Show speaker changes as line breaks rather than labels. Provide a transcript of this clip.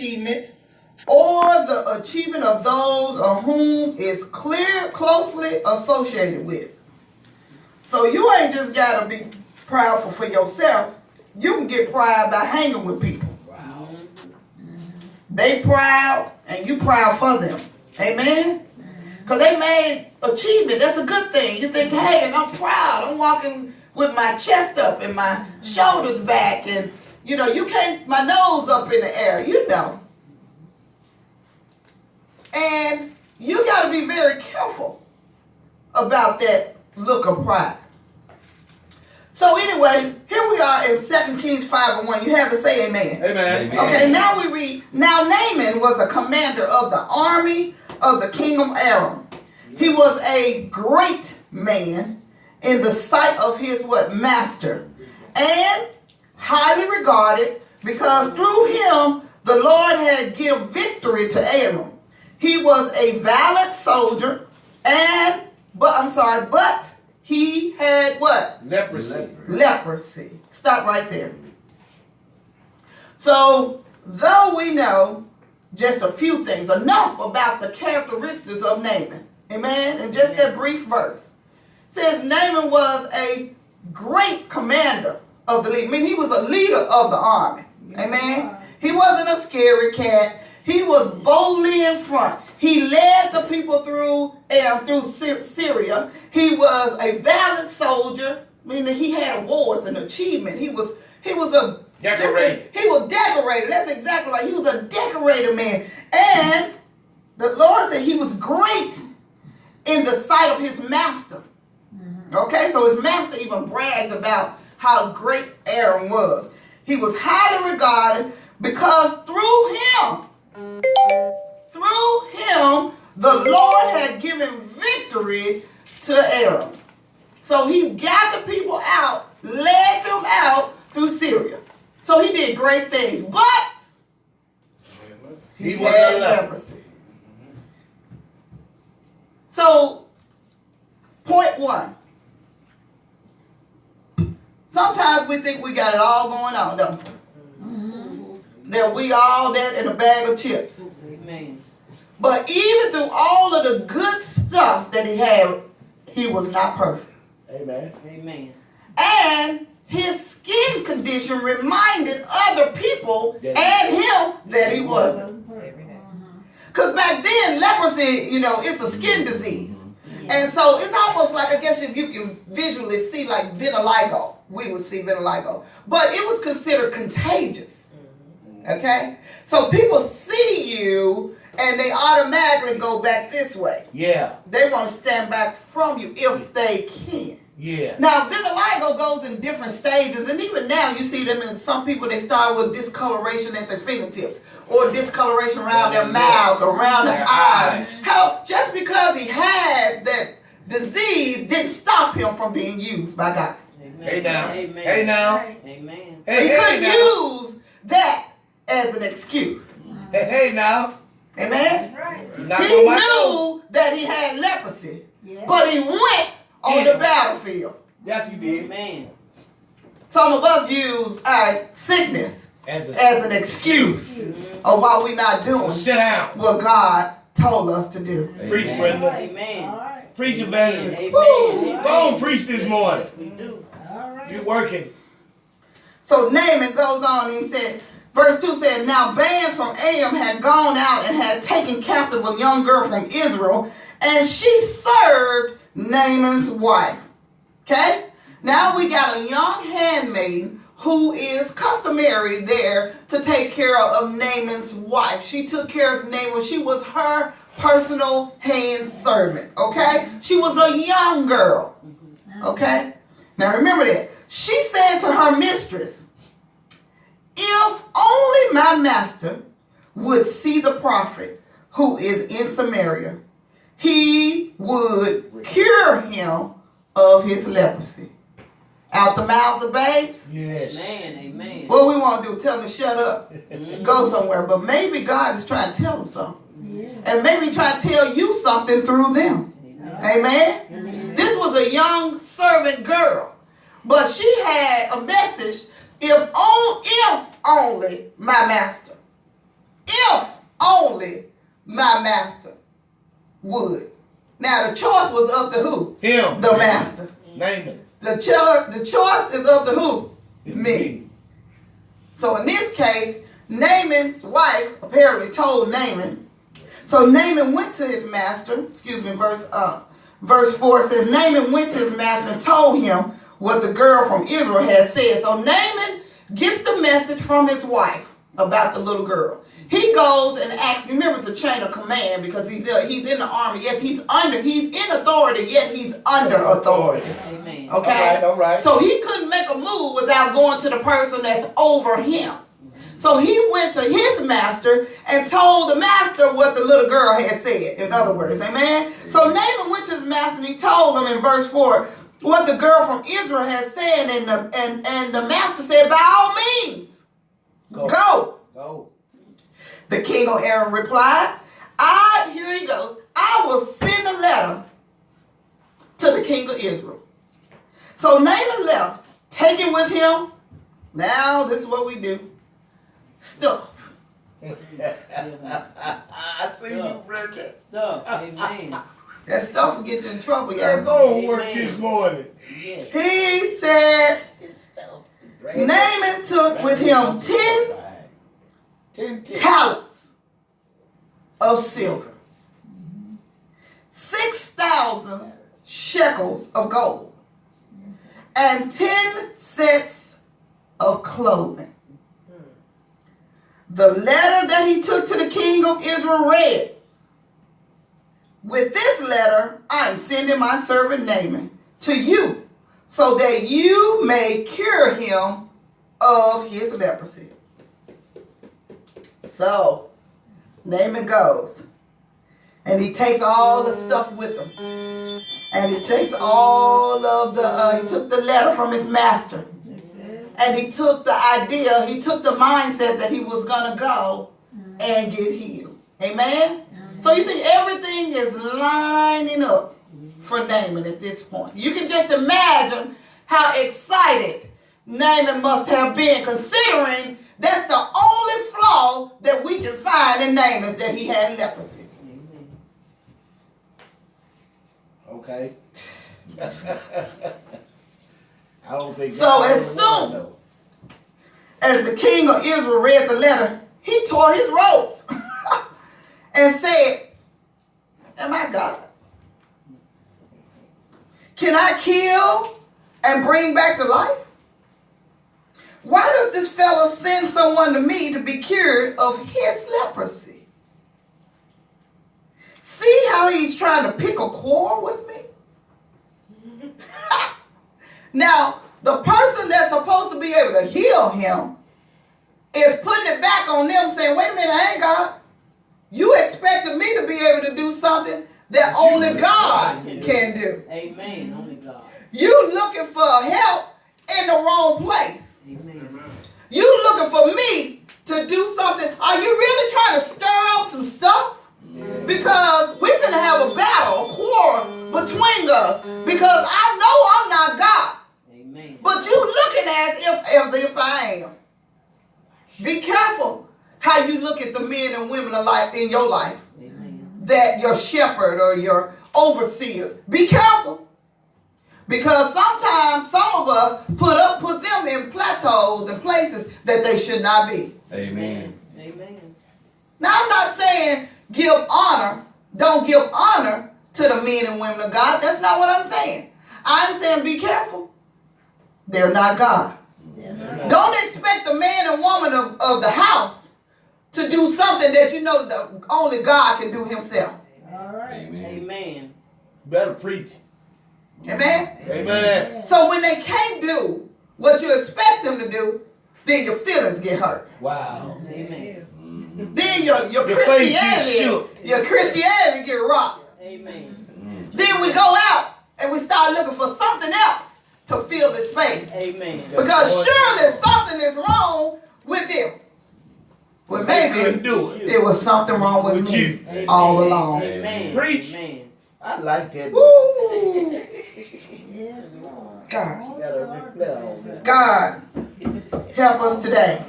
achievement or the achievement of those of whom is closely associated with. So you ain't just got to be proudful for yourself. You can get proud by hanging with people. Wow. They proud and you proud for them. Amen? Because they made achievement. That's a good thing. You think, hey, and I'm proud. I'm walking with my chest up and my shoulders back. And, you know, you can't, my nose up in the air. You know. And you got to be very careful about that look of pride. So anyway, here we are in 2 Kings 5:1. You have to say amen.
Amen.
Okay, now we read, now Naaman was a commander of the army of the king of Aram. He was a great man in the sight of his master, and highly regarded, because through him the Lord had given victory to Aram. He was a valiant soldier, but he had what? Leprosy. Stop right there. So, though we know just a few things, enough about the characteristics of Naaman. Amen? In just that brief verse. It says Naaman was a great commander of the leader. I mean, he was a leader of the army. Amen? He wasn't a scary cat. He was boldly in front. He led the people through Syria. He was a valiant soldier, meaning he had awards and achievement. He was decorated. He was decorated. That's exactly right. He was a decorated man. And the Lord said he was great in the sight of his master. Okay, so his master even bragged about how great Aram was. He was highly regarded because through him, the Lord had given victory to Aram. So he got the people out, led them out through Syria. So he did great things, but he had leprosy. So, point one. Sometimes we think we got it all going on, don't we? That we all that in a bag of chips. Amen. But even through all of the good stuff that he had, he was not perfect. Amen. Amen. And his skin condition reminded other people and him that he wasn't. Because back then, leprosy, you know, it's a skin disease. And so it's almost like, I guess if you can visually see like vitiligo, we would see vitiligo. But it was considered contagious. Okay? So people see you and they automatically go back this way. Yeah. They want to stand back from you if they can. Yeah. Now, vitiligo goes in different stages, and even now you see them in some people, they start with discoloration at their fingertips, or discoloration around their mouth, around their eyes. How, just because he had that disease didn't stop him from being used by God. Amen. Hey now. Amen. Hey now. Amen. He couldn't use that as an excuse. Hey now. Amen. Right. He knew that he had leprosy, but he went on the battlefield. Yes, you did. Amen. Some of us use our sickness as an excuse of why we're not doing what God told us to do.
Amen. Preach, Brenda. Amen. Right. Preach, Evangelist.
Amen.
Go on, preach this morning. We do. All right. You're working.
So Naaman goes on and he said, verse 2 said, now bands from Aram had gone out and had taken captive a young girl from Israel, and she served Naaman's wife. Okay? Now we got a young handmaid who is customary there to take care of Naaman's wife. She took care of Naaman. She was her personal hand servant. Okay? She was a young girl. Okay? Now remember that. She said to her mistress, if only my master would see the prophet who is in Samaria, he would cure him of his leprosy. Out the mouths of babes? Yes. Amen, amen. What we want to do, tell them to shut up and go somewhere. But maybe God is trying to tell them something. Yeah. And maybe trying to tell you something through them. Amen? Amen? This was a young servant girl. But she had a message, if only my master. surely my master would. Now the choice was up to who?
Him.
The master.
Naaman.
The choice is up to who? Me. So in this case, Naaman's wife apparently told Naaman. So Naaman went to his master. Verse 4 says, Naaman went to his master and told him what the girl from Israel had said. So Naaman gets the message from his wife about the little girl. He goes and asks, remember it's a chain of command because he's in the army. Yes, he's in authority, yet he's under authority.
Amen.
Okay?
All right.
So he couldn't make a move without going to the person that's over him. So he went to his master and told the master what the little girl had said. In other words, amen? So Naaman went to his master and he told him in verse 4 what the girl from Israel had said. And the master said, by all means, go. The king of Aram replied, here he goes, I will send a letter to the king of Israel. So Naaman left, taking with him, now this is what we do, stuff.
I see you, Brenda.
Stuff. Amen.
That stuff will get you in trouble,
They're
y'all.
going to work this morning.
Yes.
He said, Naaman took with him 10 talents of silver, 6,000 shekels of gold, and 10 sets of clothing. The letter that he took to the king of Israel read, with this letter, I am sending my servant Naaman to you so that you may cure him of his leprosy. So, Naaman goes, and he takes all the stuff with him. And he takes all of he took the letter from his master. And he took the idea, he took the mindset that he was going to go and get healed. Amen? So you think everything is lining up for Naaman at this point. You can just imagine how excited Naaman must have been, considering that's the only flaw that we can find in Naaman is that he had leprosy.
Okay. I don't think
So as soon as the king of Israel read the letter, he tore his robes and said, am I God? Can I kill and bring back to life? Why does this fellow send someone to me to be cured of his leprosy? See how he's trying to pick a quarrel with me? Now, the person that's supposed to be able to heal him is putting it back on them, saying, wait a minute, I ain't God. You expected me to be able to do something that only God can do.
Amen. Only God.
You looking for help in the wrong place.
Amen.
You looking for me to do something. Are you really trying to stir up some stuff? Because we're going to have a battle, a quarrel between us. Because I know I'm not God.
Amen.
But you looking as if I am. Be careful how you look at the men and women alike in your life.
Amen.
That your shepherd or your overseers. Be careful. Because sometimes some of us put them in plateaus and places that they should not be.
Amen.
Amen.
Now I'm not saying give honor. Don't give honor to the men and women of God. That's not what I'm saying. I'm saying be careful. They're not God. Don't expect the man and woman of the house to do something that you know that only God can do himself.
All right. Amen.
Better preach.
Amen?
Amen.
So when they can't do what you expect them to do, then your feelings get hurt.
Wow.
Amen.
Then your Christianity get rocked.
Amen.
Then we go out and we start looking for something else to fill this space.
Amen.
Because surely something is wrong with them. Well, maybe it was something wrong with me all along.
Amen.
Preach.
Amen.
I like that.
Woo! God,
You gotta reflect on that.
God, help us today.